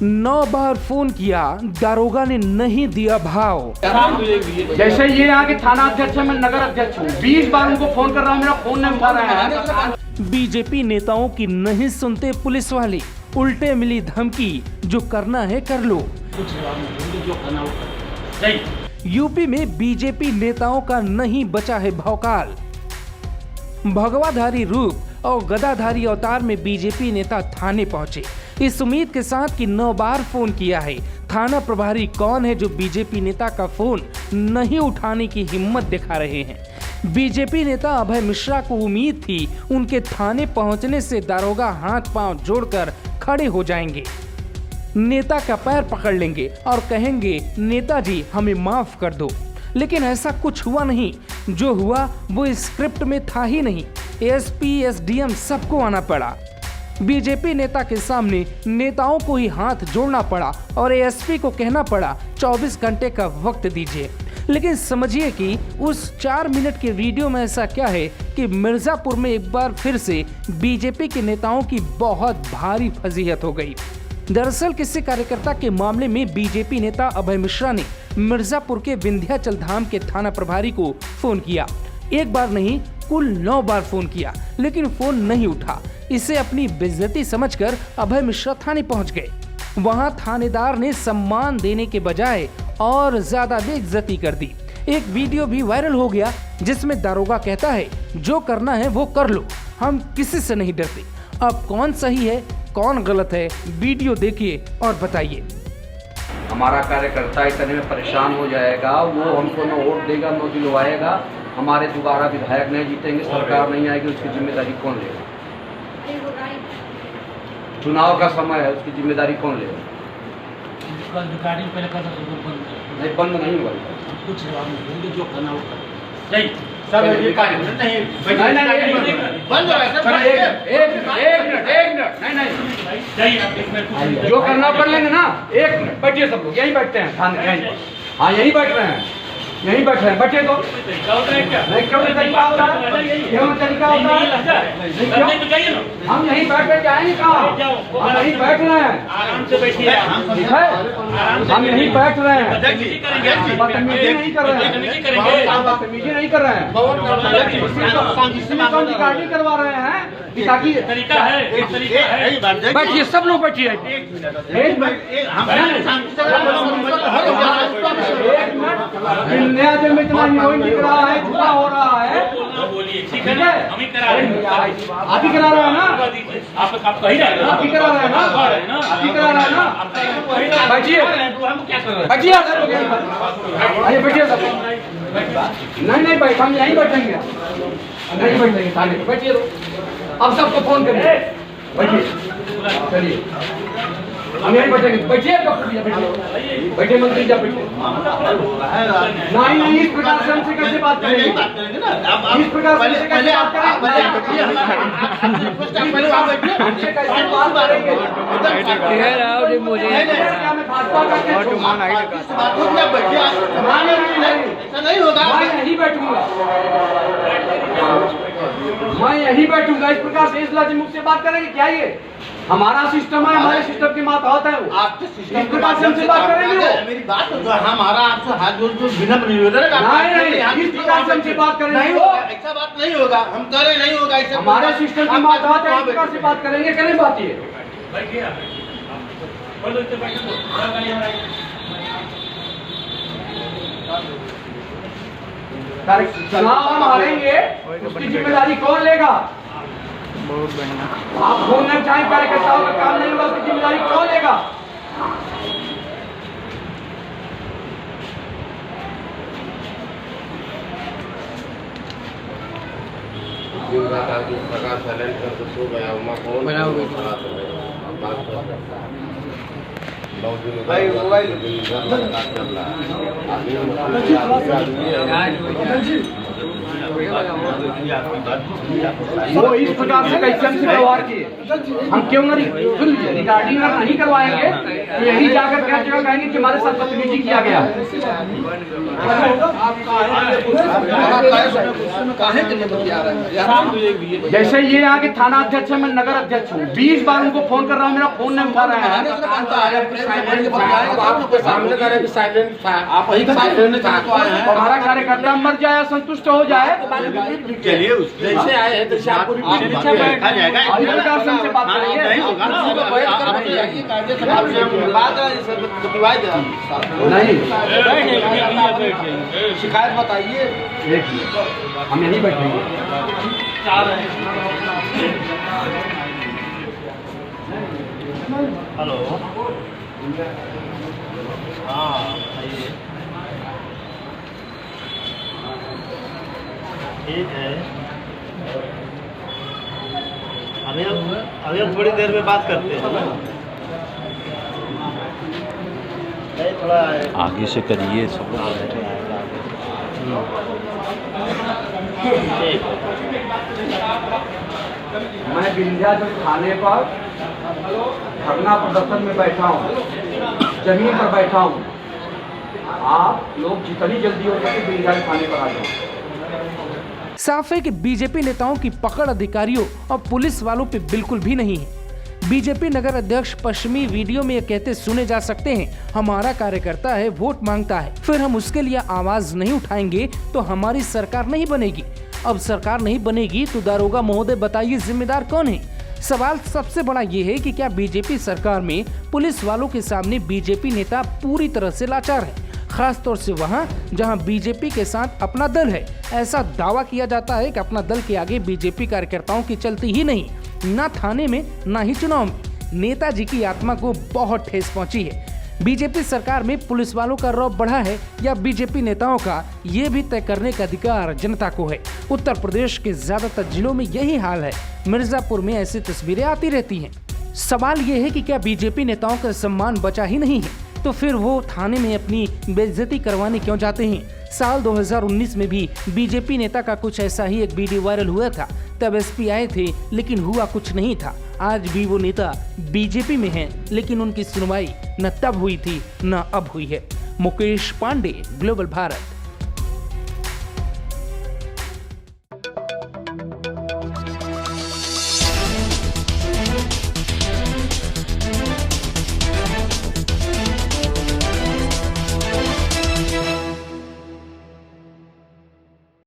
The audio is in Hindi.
9 बार फोन किया, दारोगा ने नहीं दिया भाव। जैसे ये यहाँ के थाना अध्यक्ष है, मैं नगर अध्यक्ष हूँ। 20 बार उनको फोन कर रहा हूँ, मेरा फोन नहीं उठा रहे हैं। बीजेपी नेताओं की नहीं सुनते पुलिस वाले, उल्टे मिली धमकी, जो करना है कर लो। यूपी में बीजेपी नेताओं का नहीं बचा है भौकाल। भगवाधारी रूप और गदाधारी अवतार में बीजेपी नेता थाने पहुंचे, इस उम्मीद के साथ कि 9 बार फोन किया है। थाना प्रभारी कौन है जो बीजेपी नेता का फोन नहीं उठाने की हिम्मत दिखा रहे हैं। बीजेपी नेता अभय मिश्रा को उम्मीद थी उनके थाने पहुंचने से दारोगा हाथ पांव जोड़कर खड़े हो जाएंगे, नेता का पैर पकड़ लेंगे और कहेंगे नेताजी हमें माफ कर दो। लेकिन ऐसा कुछ हुआ नहीं। जो हुआ वो स्क्रिप्ट में था ही नहीं। एसपी एसडीएम सबको आना पड़ा। बीजेपी नेता के सामने नेताओं को ही हाथ जोड़ना पड़ा और एएसपी को कहना पड़ा 24 घंटे का वक्त दीजिए। लेकिन समझिए कि उस 4 मिनट के वीडियो में ऐसा क्या है कि मिर्जापुर में एक बार फिर से बीजेपी के नेताओं की बहुत भारी फजीहत हो गई। दरअसल किसी कार्यकर्ता के मामले में बीजेपी नेता अभय मिश्रा ने मिर्जापुर के विंध्याचल धाम के थाना प्रभारी को फोन किया। एक बार नहीं, कुल 9 बार फोन किया, लेकिन फोन नहीं उठा। इसे अपनी बेइज्जती समझकर अभय मिश्रा थाने पहुंच गए। वहां थानेदार ने सम्मान देने के बजाय और ज्यादा बेइज्जती कर दी। एक वीडियो भी वायरल हो गया जिसमें दारोगा कहता है जो करना है वो कर लो, हम किसी से नहीं डरते। अब कौन सही है कौन गलत है, वीडियो देखिए और बताइए। हमारा कार्यकर्ता इतने में परेशान हो जाएगा, वो हमको न वोट देगा न दिलवाएगा, हमारे दोबारा विधायक नहीं जीतेंगे, सरकार नहीं आएगी, उसकी जिम्मेदारी कौन लेगा? चुनाव का समय है, उसकी जिम्मेदारी कौन लेगा? नहीं, बंद नहीं हुआ सर नहीं, ये कार्य नहीं बंद हो रहा है सर। एक मिनट नहीं, जो करना कर लेंगे ना। 1 मिनट बैठिए, सब लोग यहीं बैठते हैं थाने, यहीं। हाँ यहीं बैठ रहे हैं, यहीं बैठ रहे हैं, बैठिए तो। नहीं क्यों नहीं तरीका होता है, क्यों तरीका होता है? हम यहीं बैठ कर जाएंगे कहाँ? हम यहीं बैठ रहे हैं, आराम से बैठिए, ठीक है? हम यहीं बैठ रहे हैं, बदतमीजी नहीं कर रहे हैं, बदतमीजी नहीं कर रहे हैं, रिकॉर्डिंग करवा रहे हैं ताकि तरीका है, तरीका है। बैठिए, सब लोग बैठिए। विंध्याचल में इतना हीरोइन दिख रहा है, झूठा हो रहा है, ठीक है ना? हम ही करा रहे हैं, आप ही करा रहे हैं ना? आप कही रहे हैं, आप ही करा रहे हैं ना? आप ही करा रहे हैं ना? बैठिए, बैठिए, अरे बैठिए सब। नहीं बैठ, हम यहीं बैठेंगे, नहीं बैठेंगे थाने पे, बैठिए। अब सबको फोन करिए, बैठिए, चलिए हम यहीं बैठेंगे, बैठिए डॉक्टर भैया, बैठिए, बैठिए मंत्री जी बैठिए। नहीं, इस प्रकार से हमसे कैसे बात करेंगे? इस प्रकार से कैसे बात करेंगे? मुझे नहीं होगा, मैं यहीं बैठूंगा, मैं यहीं बैठूंगा। इस प्रकार से इस लाजिम मुझसे बात करेंगे क्या? ये हमारा सिस्टम है, हमारे सिस्टम की बात होता है। आपके सिस्टम इस प्रकार से हमसे बात करेंगे? मेरी बात तो हमारा आपसे हाथ जोड़ के विनम्र निवेदन है। नहीं, इस प्रकार से हमसे बात करेंगे? नहीं होगा, ऐसा बात नहीं होगा, हम करे नहीं होगा ऐसा। हमारे सिस्टम की बात होता है, इस प्रकार से बात करेंगे करें बात ये। चुनाव हम हारेंगे, उसकी जिम्मेदारी कौन लेगा? आप बोलना चाहें कार्यकर्ताओं का काम नहीं होगा, उसकी जिम्मेदारी कौन लेगा? प्रकाश साइलेंट कर तो सो गया, कौन बना हुआ भाई मोबाइल वो इस प्रकार से कैसे हमसे व्यवहार किए, हम क्यों रिगार्डिंग नहीं करवाएंगे तो यही जाकर क्या जगह कहेंगे कि हमारे साथ बदतमीजी किया गया। जैसे ये आगे थाना अध्यक्ष है, मैं नगर अध्यक्ष हूँ, 20 बार उनको फोन कर रहा हूँ, मेरा फोन नहीं उठा रहे हैं। हमारा कार्यकर्ता मर जाए, संतुष्ट हो जाए, चलिए जैसे आए हैं जैसे आपको शिकायत बताइए, हम यहीं बैठेंगे। हेलो, हाँ आइए, ठीक है, अभी हम थोड़ी देर में बात करते हैं ना, थोड़ा आगे से करिए सब। मैं विंध्याचल थाने पर धरना प्रदर्शन में बैठा हूँ, जमीन पर बैठा हूँ। आप लोग जितनी जल्दी हो सके विंध्याचल थाने पर आ जाओ। साफ है कि बीजेपी नेताओं की पकड़ अधिकारियों और पुलिस वालों पे बिल्कुल भी नहीं है। बीजेपी नगर अध्यक्ष पश्चिमी वीडियो में ये कहते सुने जा सकते हैं, हमारा कार्यकर्ता है, वोट मांगता है, फिर हम उसके लिए आवाज नहीं उठाएंगे तो हमारी सरकार नहीं बनेगी। अब सरकार नहीं बनेगी तो दारोगा महोदय बताइए जिम्मेदार कौन है? सवाल सबसे बड़ा ये है कि क्या बीजेपी सरकार में पुलिस वालों के सामने बीजेपी नेता पूरी तरह से लाचार है, खास तौर से वहां जहां बीजेपी के साथ अपना दल है। ऐसा दावा किया जाता है कि अपना दल के आगे बीजेपी कार्यकर्ताओं की चलती ही नहीं, ना थाने में ना ही चुनाव में। नेताजी की आत्मा को बहुत ठेस पहुंची है। बीजेपी सरकार में पुलिस वालों का रौब बढ़ा है या बीजेपी नेताओं का, ये भी तय करने का अधिकार जनता को है। उत्तर प्रदेश के ज्यादातर जिलों में यही हाल है। मिर्जापुर में ऐसी तस्वीरें आती रहती हैं। सवाल ये है कि क्या बीजेपी नेताओं का सम्मान बचा ही नहीं है तो फिर वो थाने में अपनी बेइज्जती करवाने क्यों जाते हैं? साल 2019 में भी बीजेपी नेता का कुछ ऐसा ही एक वीडियो वायरल हुआ था। तब एसपी आए थे लेकिन हुआ कुछ नहीं था। आज भी वो नेता बीजेपी में हैं, लेकिन उनकी सुनवाई न तब हुई थी न अब हुई है। मुकेश पांडे, ग्लोबल भारत।